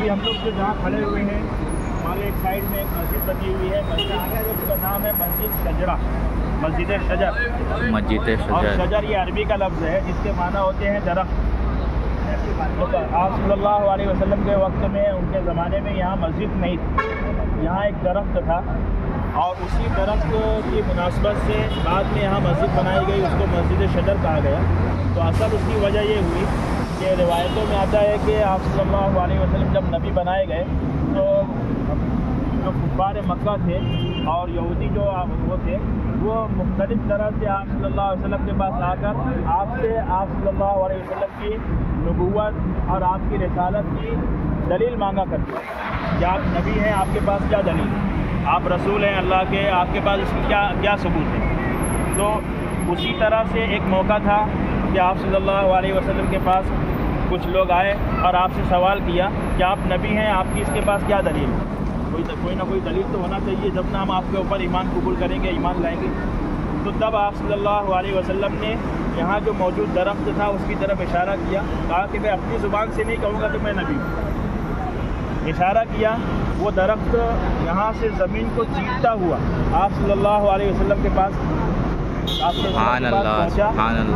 अभी हम लोग जो जहाँ खड़े हुए हैं हमारे एक साइड में एक मस्जिद बनी हुई है, मस्जिद उसका नाम है मस्जिद शजरा, मस्जिद शजर। मस्जिद और शजर शजर ये अरबी का लफ्ज़ है जिसके माना होते हैं दरख्त। आप सल्लल्लाहु अलैहि वसल्लम के वक्त में, उनके ज़माने में यहाँ मस्जिद नहीं थी, यहाँ एक दरख्त था और उसी दरख्त की मुनासबत से बाद में यहाँ मस्जिद बनाई गई, उसको मस्जिद शजर कहा गया। तो असल उसकी वजह ये हुई कि रिवायतों में आता है कि आप सल्लल्लाहु अलैहि वसल्लम जब नबी बनाए गए तो जो कुफ़ार मक्का थे और यहूदी जो वो थे, वो मुख्तलिफ तरह से आप सल्लल्लाहु अलैहि वसल्लम के पास आकर आपसे आप सल्लल्लाहु अलैहि वसल्लम की नबूवत और आपकी रिसालत की दलील मांगा करते हैं कि आप नबी हैं, आपके पास क्या दलील है, आप रसूल हैं अल्लाह के, आपके पास इसकी क्या सबूत है। तो उसी तरह से एक मौका था कि आप सल्लल्लाहु अलैहि वसल्लम के पास कुछ लोग आए और आपसे सवाल किया कि आप नबी हैं, आपकी इसके पास क्या दलील है। कोई ना कोई दलील तो होना चाहिए, जब ना हम आपके ऊपर ईमान कबूल करेंगे, ईमान लाएंगे। तो तब आप सल्लल्लाहु अलैहि वसल्लम ने यहाँ जो मौजूद दरख्त था उसकी तरफ इशारा किया, कहा कि मैं अपनी ज़ुबान से नहीं कहूँगा कि मैं नबी हूँ। इशारा किया, वो दरख्त यहाँ से ज़मीन को चीरता हुआ आप सल्लल्लाहु अलैहि वसल्लम के पास पहुँचा,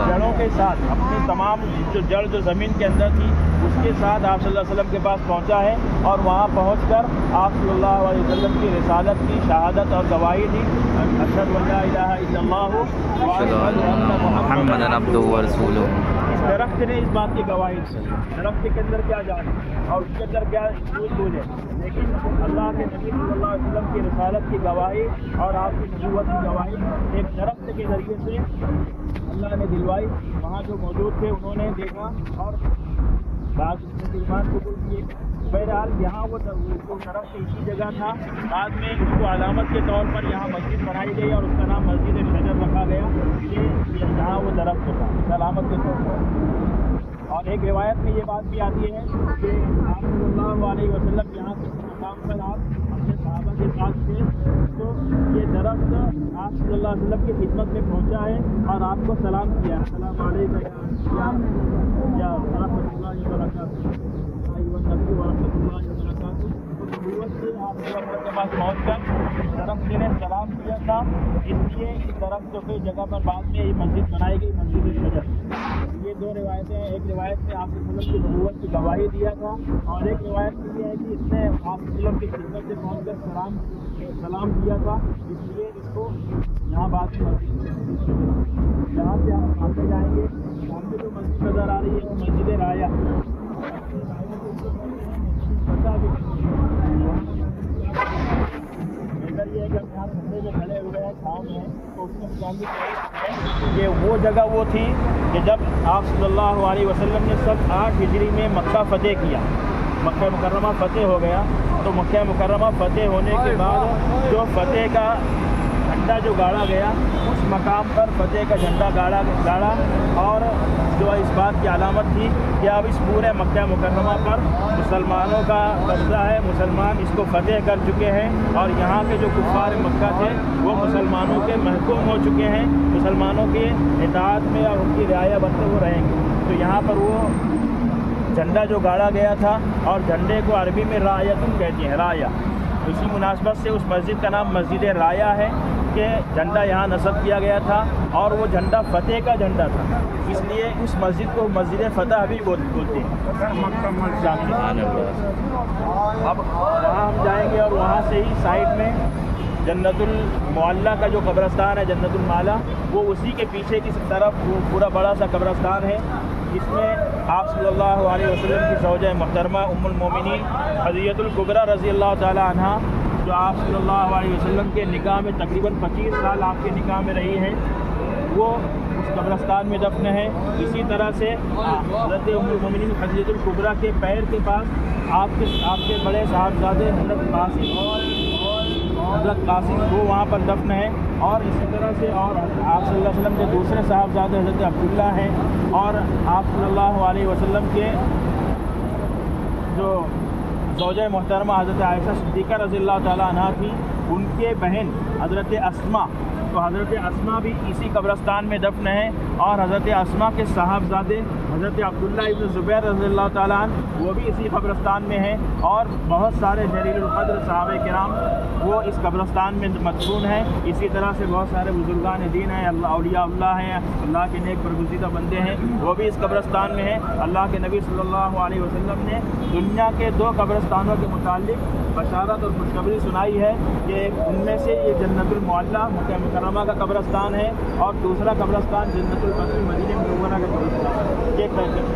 जड़ों के साथ अपनी तमाम जो जड़ जो ज़मीन के अंदर थी उसके साथ आप सल्लल्लाहु अलैहि वसल्लम के पास पहुँचा है और वहाँ पहुँचकर आप सल्लल्लाहु अलैहि वसल्लम की रिसालत की शहादत और गवाही दी, अशहदु अल्ला इलाहा इल्लल्लाह व अशहदु अन्ना मुहम्मदन अब्दुहु व रसूलुहु। इस दरख्त ने इस बात की गवाही दी। दरख्त के अंदर क्या जान और उसके अंदर क्या सूझ है, लेकिन अल्लाह के नबी सल्लल्लाहु अलैहि वसल्लम की रिसालत की गवाही और आपकी नबूवत की गवाही एक दरख्त के ज़रिए से अल्लाह ने दिलवाई। वहाँ जो मौजूद थे उन्होंने देखा और बाद में ईमान कबूल किए। बहरहाल यहाँ वो दरख्त इसी जगह था, बाद में उसको अलामत के तौर पर यहाँ मस्जिद बनाई गई और उसका नाम मस्जिद शजर रखा गया कि यहाँ वो दरख्त था अलामत के तौर पर। और एक रिवायत में ये बात भी आती है कि आप सल्लल्लाहु अलैहि वसल्लम यहाँ के मकाम पर आप अपने सहाबा के साथ थे, तो ये दरख्त आप सल्लल्लाहु अलैहि वसल्लम की खिदमत में पहुँचा है और आपको सलाम किया, अस्सलामु अलैकुम या रहमतुल्लाहि व बरकातुहू, नबी व रहमतुल्लाहि व बरकातुहू। आप के पास पहुँचकर दरख्त ने सलाम किया था, इसलिए इस दरख्त की जगह पर बाद में ये मस्जिद बनाई गई, मस्जिद शजर। ये दो रिवायतें हैं, एक रिवायत में आप वसल्लम की नबूवत की गवाही दिया था और एक रिवायत में ये है कि इसने आप वसल्लम की खिदमत से पहुँचकर सलाम किया था, इसलिए इसको यहाँ बात यहाँ से हम सामने जाएंगे। सामने जो मस्जिद नज़र आ रही है वो मस्जिद राया। बेहतर ये है कि हम यहाँ खंडे में खड़े हुए हैं, छाँव में हैं, तो उसके मुताबिक ये वो जगह वो थी कि जब आप सल्लल्लाहु अलैहि वसल्लम ने सन 8 हिजरी में मक्का फ़तेह किया, मक्का मुकर्रमा फ़तेह हो गया। तो मक्का मुकर्रमा फ़तेह होने के बाद जो फ़तेह का झंडा जो गाड़ा गया, उस मकाम पर फ़तेह का झंडा गाड़ा और जो इस बात की अलामत थी कि अब इस पूरे मक्का मुकर्रमा पर मुसलमानों का कब्ज़ा है, मुसलमान इसको फ़तेह कर चुके हैं और यहाँ के जो कुफ़ार मक्का थे वो मुसलमानों के महकूम हो चुके हैं, मुसलमानों के इताअत में और उनकी रियाया बनते हुए रहेंगे। तो यहाँ पर वो झंडा जो गाड़ा गया था और झंडे को अरबी में रायतुन कहते हैं, राया। इसी मुनासबत से उस मस्जिद का नाम मस्जिद राया है कि झंडा यहाँ नस्ब किया गया था और वो झंडा फ़तेह का झंडा था, इसलिए उस मस्जिद को मस्जिद फ़तह भी बोलते हैं। अब वहाँ हम जाएंगे और वहाँ से ही साइड में जन्नतुल मुअल्ला का जो कब्रस्तान है, जन्नतुल माला, वो उसी के पीछे की तरफ वो पूरा बड़ा सा कब्रस्तान है। इसमें आप सल्लल्लाहु अलैहि वसल्लम की ज़ौजा मोहतरमा उम्मुल मोमिनीन खदीजतुल कुबरा रज़ी अल्लाह ताला अन्हा, जो आप सल्लल्लाहु अलैहि वसल्लम के निकाह में तकरीबन 25 साल आपके निकाह में रही हैं, वो उस कब्रस्तान में दफन है। इसी तरह से हज़रत उम्मुल मोमिनीन खदीजतुल कुबरा के पैर के पास आपके बड़े साहबजादे हज़रत कासिम वो वहाँ पर दफन है। और इसी तरह से और आप सल्लल्लाहु अलैहि वसल्लम के दूसरे साहबजादे हज़रत अब्दुल्ला हैं और आप सल्लल्लाहु अलैहि वसल्लम के जो ज़ौजा मोहतरमा हज़रत आयशा सिद्दीक़ा रज़ियल्लाहु ताला अन्हा थी, उनके बहन हज़रत अस्मा, तो हज़रत अस्मा भी इसी कब्रस्तान में दफन है और हज़रत अस्मा के साहबजादे حضرت عبداللہ ابن زبیر رضی اللہ تعالیٰ عنہ وہ بھی اسی قبرستان میں ہیں، اور بہت سارے جلیل القدر صحابہ کرام وہ اس قبرستان میں مدفون ہیں۔ اسی طرح سے بہت سارے بزرگان دین ہیں، اولیاء اللہ ہیں، اللہ کے نیک برگزیدہ بندے ہیں، وہ بھی اس قبرستان میں ہیں۔ اللہ کے نبی صلی اللہ علیہ وسلم نے دنیا کے 2 قبرستانوں کے متعلق بشارت اور خوشخبری سنائی ہے کہ ان میں سے یہ جنت المعلیٰ مکہ مکرمہ کا قبرستان ہے، اور دوسرا قبرستان جنت البقیع مدینہ منورہ کا قبرستان ہے۔ کہ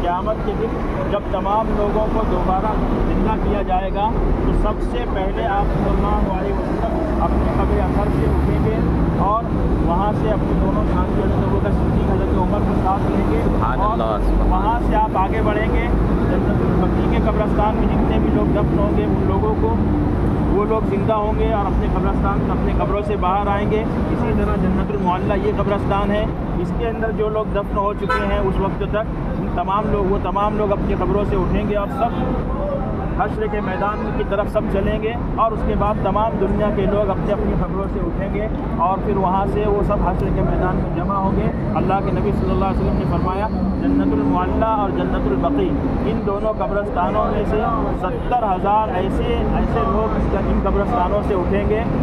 قیامت کے دن جب تمام لوگوں کو دوبارہ زندہ کیا جائے گا تو سب سے پہلے آپ صلی اللہ علیہ وسلم اپنے قبر اثر سے اٹھیں گے، اور وہاں سے اپنے دونوں ساتھی حضرت ابوبکر صدیق حضرت عمر کو ساتھ لیں گے، اور وہاں سے آپ آگے بڑھیں گے جنت البقیع کے قبرستان میں جتنے بھی لوگ دفن ہوں گے ان لوگوں کو وہ لوگ زندہ ہوں گے اور اپنے قبرستان اپنے قبروں سے باہر آئیں گے۔ اسی طرح جنت المعلیٰ یہ قبرستان ہے، اس کے اندر جو لوگ دفن ہو چکے ہیں اس وقت تک وہ تمام لوگ اپنی قبروں سے اٹھیں گے اور سب حشر کے میدان کی طرف سب چلیں گے، اور اس کے بعد تمام دنیا کے لوگ اپنی اپنی قبروں سے اٹھیں گے، اور پھر وہاں سے وہ سب حشر کے میدان میں جمع ہوں گے۔ اللہ کے نبی صلی اللہ علیہ وسلم نے فرمایا جنت المعلیٰ اور جنت البقیع ان دونوں قبرستانوں میں سے 70,000 ایسے لوگ ان قبرستانوں سے اٹھیں گے